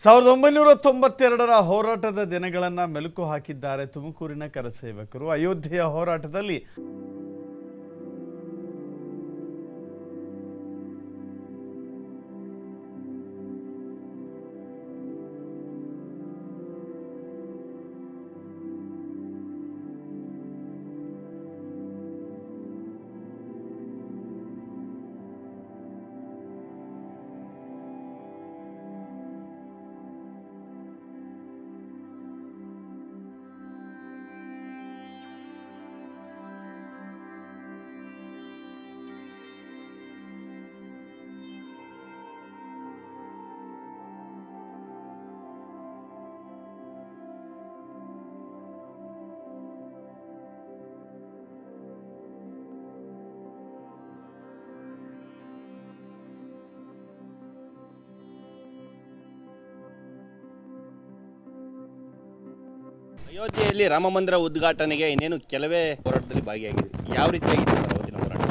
1992ರ ಹೋರಾಟದ ದಿನಗಳನ್ನು ಮೆಲುಕು ಹಾಕಿದ್ದಾರೆ ತುಮಕೂರಿನ ಕರಸೇವಕರು. ಅಯೋಧ್ಯೆಯ ಹೋರಾಟದಲ್ಲಿ ಅಯೋಧ್ಯೆಯಲ್ಲಿ ರಾಮ ಮಂದಿರ ಉದ್ಘಾಟನೆಗೆ ಇನ್ನೇನು ಕೆಲವೇ ಹೋರಾಟದಲ್ಲಿ ಭಾಗಿಯಾಗಿದೆ. ಯಾವ ರೀತಿಯಾಗಿದೆ ಸರ್ ಅವತ್ತಿನ ಹೋರಾಟ?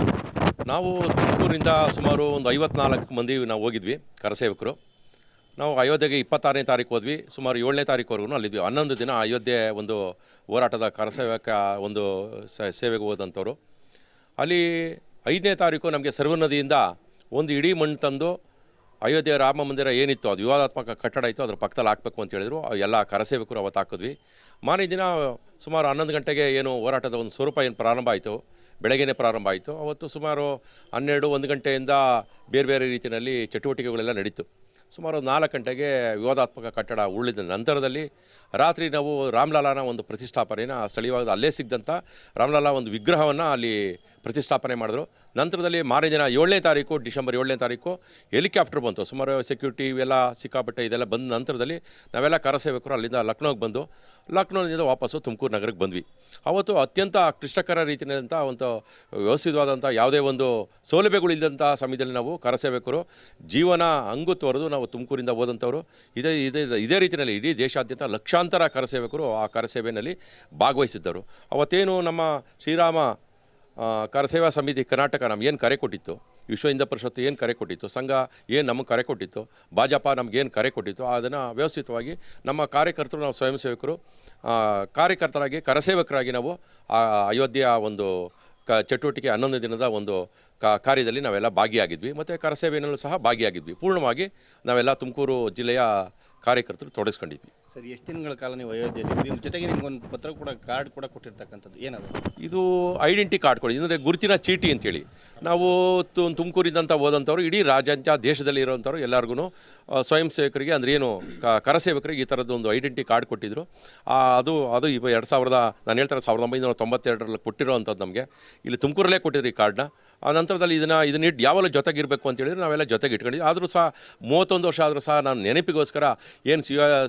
ನಾವು ತುಮಕೂರಿಂದ ಸುಮಾರು ಒಂದು 54 ಮಂದಿ ನಾವು ಹೋಗಿದ್ವಿ ಕರಸೇವಕರು. ನಾವು ಅಯೋಧ್ಯೆಗೆ 26ನೇ ತಾರೀಕು ಹೋದ್ವಿ. ಸುಮಾರು 7ನೇ ತಾರೀಕುವರೆಗೂ ಅಲ್ಲಿದ್ವಿ. 11 ದಿನ ಅಯೋಧ್ಯೆ ಒಂದು ಹೋರಾಟದ ಕರಸೇವಕ ಒಂದು ಸೇವೆಗೆ ಹೋದಂಥವ್ರು. ಅಲ್ಲಿ 5ನೇ ತಾರೀಕು ನಮಗೆ ಸರ್ವ ನದಿಯಿಂದ ಒಂದು ಇಡೀ ಮಣ್ಣು ತಂದು ಅಯೋಧ್ಯೆ ರಾಮ ಮಂದಿರ ಏನಿತ್ತು ಅದು ವಿವಾದಾತ್ಮಕ ಕಟ್ಟಡ ಇತ್ತು ಅದ್ರ ಪಕ್ಕದಲ್ಲಿ ಹಾಕಬೇಕು ಅಂತ ಹೇಳಿದ್ರು. ಎಲ್ಲ ಕರಸೇವಕರು ಅವತ್ತು ಹಾಕಿದ್ವಿ. ಮಾರನೇ ದಿನ ಸುಮಾರು 11 ಗಂಟೆಗೆ ಏನು ಹೋರಾಟದ ಒಂದು ಸ್ವರೂಪ ಏನು ಪ್ರಾರಂಭ ಆಯಿತು, ಬೆಳಗ್ಗೆನೇ ಪ್ರಾರಂಭ ಆಯಿತು. ಅವತ್ತು ಸುಮಾರು 12-1 ಗಂಟೆಯಿಂದ ಬೇರೆ ಬೇರೆ ರೀತಿಯಲ್ಲಿ ಚಟುವಟಿಕೆಗಳೆಲ್ಲ ನಡೀತು. ಸುಮಾರು 4 ಗಂಟೆಗೆ ವಿವಾದಾತ್ಮಕ ಕಟ್ಟಡ ಉಳಿದ ನಂತರದಲ್ಲಿ ರಾತ್ರಿ ನಾವು ರಾಮಲಾಲಾನ ಒಂದು ಪ್ರತಿಷ್ಠಾಪನೆಯನ್ನು ಸ್ಥಳೀಯವಾಗಿ ಅಲ್ಲೇ ಸಿಗ್ದಂಥ ರಾಮಲಾಲಾ ಒಂದು ವಿಗ್ರಹವನ್ನು ಅಲ್ಲಿ ಪ್ರತಿಷ್ಠಾಪನೆ ಮಾಡಿದ್ರು. ನಂತರದಲ್ಲಿ ಮಾರನೇ ದಿನ 7ನೇ ತಾರೀಕು ಡಿಸೆಂಬರ್ 7ನೇ ತಾರೀಕು ಹೆಲಿಕಾಪ್ಟರ್ ಬಂತು. ಸುಮಾರು ಸೆಕ್ಯೂರಿಟಿ ಇವೆಲ್ಲ ಸಿಕ್ಕಾಪಟ್ಟೆ ಇದೆಲ್ಲ ಬಂದ ನಂತರದಲ್ಲಿ ನಾವೆಲ್ಲ ಕರಸೇವಕರು ಅಲ್ಲಿಂದ ಲಕ್ನೋಗೆ ಬಂದು ಲಕ್ನೋದಿಂದ ವಾಪಸ್ಸು ತುಮಕೂರು ನಗರಕ್ಕೆ ಬಂದ್ವಿ. ಅವತ್ತು ಅತ್ಯಂತ ಕ್ಲಿಷ್ಟಕರ ರೀತಿಯಂಥ ಒಂದು ವ್ಯವಸ್ಥಿತವಾದಂಥ ಯಾವುದೇ ಒಂದು ಸೌಲಭ್ಯಗಳಿಲ್ಲದಂಥ ಸಮಯದಲ್ಲಿ ನಾವು ಕರಸೇವಕರು ಜೀವನ ಹಂಗು ತೊರೆದು ನಾವು ತುಮಕೂರಿಂದ ಹೋದಂಥವ್ರು. ಇದೇ ರೀತಿಯಲ್ಲಿ ಇಡೀ ದೇಶಾದ್ಯಂತ ಲಕ್ಷಾಂತರ ಕರಸೇವಕರು ಆ ಕರಸೇವೆಯಲ್ಲಿ ಭಾಗವಹಿಸಿದ್ದರು. ಅವತ್ತೇನು ನಮ್ಮ ಶ್ರೀರಾಮ ಕರಸೇವಾ ಸಮಿತಿ ಕರ್ನಾಟಕ ನಮ್ಗೆ ಏನು ಕರೆ ಕೊಟ್ಟಿತ್ತು, ವಿಶ್ವ ಹಿಂದೂ ಪರಿಷತ್ತು ಏನು ಕರೆ ಕೊಟ್ಟಿತ್ತು, ಸಂಘ ಏನು ನಮಗೆ ಕರೆ ಕೊಟ್ಟಿತ್ತು, ಭಾಜಪ ನಮಗೇನು ಕರೆ ಕೊಟ್ಟಿತ್ತು ಅದನ್ನು ವ್ಯವಸ್ಥಿತವಾಗಿ ನಮ್ಮ ಕಾರ್ಯಕರ್ತರು ನಾವು ಸ್ವಯಂ ಸೇವಕರು ಕಾರ್ಯಕರ್ತರಾಗಿ ಕರಸೇವಕರಾಗಿ ನಾವು ಅಯೋಧ್ಯೆಯ ಒಂದು ಚಟುವಟಿಕೆ 11 ದಿನದ ಒಂದು ಕಾರ್ಯದಲ್ಲಿ ನಾವೆಲ್ಲ ಭಾಗಿಯಾಗಿದ್ವಿ. ಮತ್ತು ಕರಸೇವೆಯಲ್ಲೂ ಸಹ ಭಾಗಿಯಾಗಿದ್ವಿ. ಪೂರ್ಣವಾಗಿ ನಾವೆಲ್ಲ ತುಮಕೂರು ಜಿಲ್ಲೆಯ ಕಾರ್ಯಕರ್ತರು ತೊಡಗಿಸ್ಕೊಂಡಿದ್ವಿ. ಸರ್, ಎಷ್ಟು ದಿನಗಳ ಕಾಲ ನೀವು ಅಯೋಧ್ಯೆಯಲ್ಲಿ ಜೊತೆಗೆ ನಿಮ್ಗೊಂದು ಪತ್ರ ಕೂಡ ಕಾರ್ಡ್ ಕೂಡ ಕೊಟ್ಟಿರ್ತಕ್ಕಂಥದ್ದು ಏನದು? ಇದು ಐಡೆಂಟಿ ಕಾರ್ಡ್ ಕೊಡಿ, ಅಂದರೆ ಗುರುತಿನ ಚೀಟಿ ಅಂತೇಳಿ. ನಾವು ತುಮಕೂರಿದ್ದಂಥ ಹೋದಂಥವ್ರು ಇಡೀ ರಾಜ್ಯಾಂತ ದೇಶದಲ್ಲಿ ಇರೋವಂಥವ್ರು ಎಲ್ಲರಿಗೂ ಸ್ವಯಂ ಸೇವಕರಿಗೆ ಅಂದರೆ ಏನು ಕರಸೇವಕರಿಗೆ ಈ ಥರದ್ದು ಒಂದು ಐಡೆಂಟಿ ಕಾರ್ಡ್ ಕೊಟ್ಟಿದ್ದರು. ಅದು 2000 ನಾನು ಹೇಳ್ತಾರೆ 1992ರಲ್ಲಿ ಕೊಟ್ಟಿರೋವಂಥದ್ದು ನಮಗೆ ಇಲ್ಲಿ ತುಮಕೂರಲ್ಲೇ ಕೊಟ್ಟಿದ್ರು ಈ ಕಾರ್ಡ್ನ. ಆ ನಂತರದಲ್ಲಿ ಇದನ್ನ ಇಟ್ಟು ಯಾವಾಗಲೂ ಜೊತೆಗಿರಬೇಕು ಅಂತ ಹೇಳಿದ್ರೆ ನಾವೆಲ್ಲ ಜೊತೆಗೆ ಇಟ್ಕೊಂಡಿದ್ವಿ. ಆದರೂ ಸಹ 31 ವರ್ಷ ಆದರೂ ಸಹ ನಾನು ನೆನಪಿಗೋಸ್ಕರ ಏನು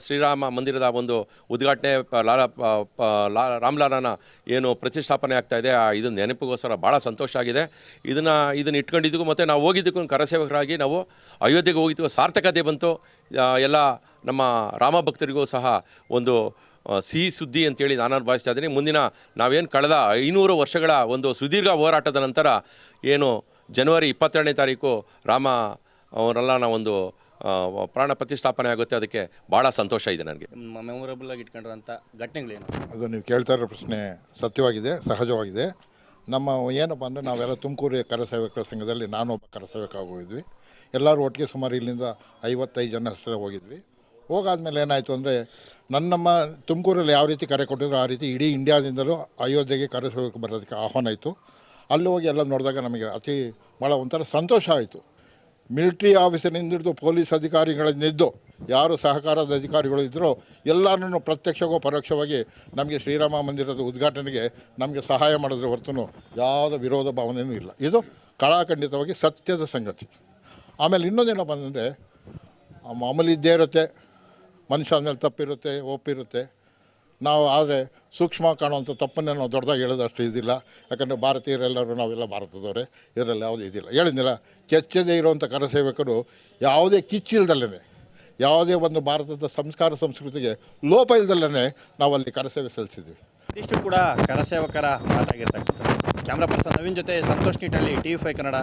ಶ್ರೀರಾಮ ಮಂದಿರದ ಒಂದು ಉದ್ಘಾಟನೆ ರಾಮಲಾಲಾನ ಏನು ಪ್ರತಿಷ್ಠಾಪನೆ ಆಗ್ತಾಯಿದೆ ಇದನ್ನು ನೆನಪಿಗೋಸ್ಕರ ಭಾಳ ಸಂತೋಷ ಆಗಿದೆ. ಇದನ್ನು ಇಟ್ಕೊಂಡಿದ್ದಕ್ಕೂ ಮತ್ತು ನಾವು ಹೋಗಿದ್ದಕ್ಕೂ ಕರಸೇವಕರಾಗಿ ನಾವು ಅಯೋಧ್ಯೆಗೆ ಹೋಗಿದ್ದಕ್ಕೂ ಸಾರ್ಥಕತೆ ಬಂತು. ಎಲ್ಲ ನಮ್ಮ ರಾಮ ಭಕ್ತರಿಗೂ ಸಹ ಒಂದು ಸಿಹಿ ಸುದ್ದಿ ಅಂತೇಳಿ ನಾನು ಭಾವಿಸ್ತಾ ಇದ್ದೀನಿ. ಮುಂದಿನ ನಾವೇನು ಕಳೆದ 500 ವರ್ಷಗಳ ಒಂದು ಸುದೀರ್ಘ ಹೋರಾಟದ ನಂತರ ಏನು ಜನವರಿ 22ನೇ ತಾರೀಕು ರಾಮ ಅವರೆಲ್ಲ ಒಂದು ಪ್ರಾಣ ಪ್ರತಿಷ್ಠಾಪನೆ ಆಗುತ್ತೆ. ಅದಕ್ಕೆ ಭಾಳ ಸಂತೋಷ ಇದೆ ನನಗೆ. ಮೆಮೊರೇಬಲ್ ಆಗಿ ಇಟ್ಕೊಂಡಿರೋಂಥ ಘಟನೆಗಳೇನು? ಅದು ನೀವು ಕೇಳ್ತಾ ಇರೋ ಪ್ರಶ್ನೆ ಸತ್ಯವಾಗಿದೆ, ಸಹಜವಾಗಿದೆ. ನಮ್ಮ ಏನಪ್ಪ ಅಂದರೆ ನಾವೆಲ್ಲ ತುಮಕೂರು ಕರಸೇವಕರ ಸಂಘದಲ್ಲಿ ನಾನೊಬ್ಬ ಕರಸೇವಕ ಹೋಗಿದ್ವಿ. ಎಲ್ಲರೂ ಒಟ್ಟಿಗೆ ಸುಮಾರು ಇಲ್ಲಿಂದ 55 ಜನ ಅಷ್ಟೇ ಹೋಗಿದ್ವಿ. ಹೋಗಾದ್ಮೇಲೆ ಏನಾಯಿತು ಅಂದರೆ ನಮ್ಮ ತುಮಕೂರಲ್ಲಿ ಯಾವ ರೀತಿ ಕರೆ ಕೊಟ್ಟಿದ್ರು ಆ ರೀತಿ ಇಡೀ ಇಂಡಿಯಾದಿಂದಲೂ ಅಯೋಧ್ಯೆಗೆ ಕರಸೇವಕ ಬರೋದಕ್ಕೆ ಆಹ್ವಾನ ಆಯಿತು. ಅಲ್ಲಿ ಹೋಗಿ ಎಲ್ಲ ನೋಡಿದಾಗ ನಮಗೆ ಭಾಳ ಒಂಥರ ಸಂತೋಷ ಆಯಿತು. ಮಿಲಿಟ್ರಿ ಆಫೀಸರಿಂದ ಹಿಡಿದು ಪೊಲೀಸ್ ಅಧಿಕಾರಿಗಳಿಂದಿದ್ದು ಯಾರು ಸಹಕಾರದ ಅಧಿಕಾರಿಗಳು ಇದ್ದರೋ ಎಲ್ಲರೂ ಪ್ರತ್ಯಕ್ಷವೋ ಪರೋಕ್ಷವಾಗಿ ನಮಗೆ ಶ್ರೀರಾಮ ಮಂದಿರದ ಉದ್ಘಾಟನೆಗೆ ನಮಗೆ ಸಹಾಯ ಮಾಡಿದ್ರೆ ಹೊರತು ಯಾವುದೇ ವಿರೋಧ ಭಾವನೆಯೂ ಇಲ್ಲ. ಇದು ಕಳಾಖಂಡಿತವಾಗಿ ಸತ್ಯದ ಸಂಗತಿ. ಆಮೇಲೆ ಇನ್ನೊಂದೇನಪ್ಪ ಅಂದರೆ ಮಾಮೂಲಿ ಇದ್ದೇ ಇರುತ್ತೆ, ಮನುಷ್ಯ ಆದಮೇಲೆ ತಪ್ಪಿರುತ್ತೆ, ಒಪ್ಪಿರುತ್ತೆ. ನಾವು ಆದರೆ ಸೂಕ್ಷ್ಮ ಕಾಣುವಂಥ ತಪ್ಪನ್ನೇ ನಾವು ದೊಡ್ಡದಾಗಿ ಹೇಳೋದಷ್ಟು ಇದಿಲ್ಲ. ಯಾಕಂದರೆ ಭಾರತೀಯರೆಲ್ಲರೂ ನಾವೆಲ್ಲ ಭಾರತದವರೇ, ಇದರಲ್ಲಿ ಯಾವುದೇ ಇದಿಲ್ಲ. ಹೇಳಿದ್ನಿಲ್ಲ, ಕೆಚ್ಚದೇ ಇರುವಂಥ ಕರಸೇವಕರು ಯಾವುದೇ ಕಿಚ್ಚಿಲ್ದಲ್ಲೇ ಯಾವುದೇ ಒಂದು ಭಾರತದ ಸಂಸ್ಕಾರ ಸಂಸ್ಕೃತಿಗೆ ಲೋಪ ಇಲ್ದಲ್ಲೇ ನಾವು ಅಲ್ಲಿ ಕರಸೇವೆ ಸಲ್ಲಿಸಿದ್ವಿ. ಇದಿಷ್ಟು ಕೂಡ ಕರಸೇವಕರ ಮಾತಾಗಿರ್ತಕ್ಕಂಥದ್ದು. ಕ್ಯಾಮ್ರಾ ಪರ್ಸನ್ ನವೀನ್ ಜೊತೆ ಸಂತೋಷ್ ನಿಟ್ಟಳ್ಳಿ, TV5 ಕನ್ನಡ.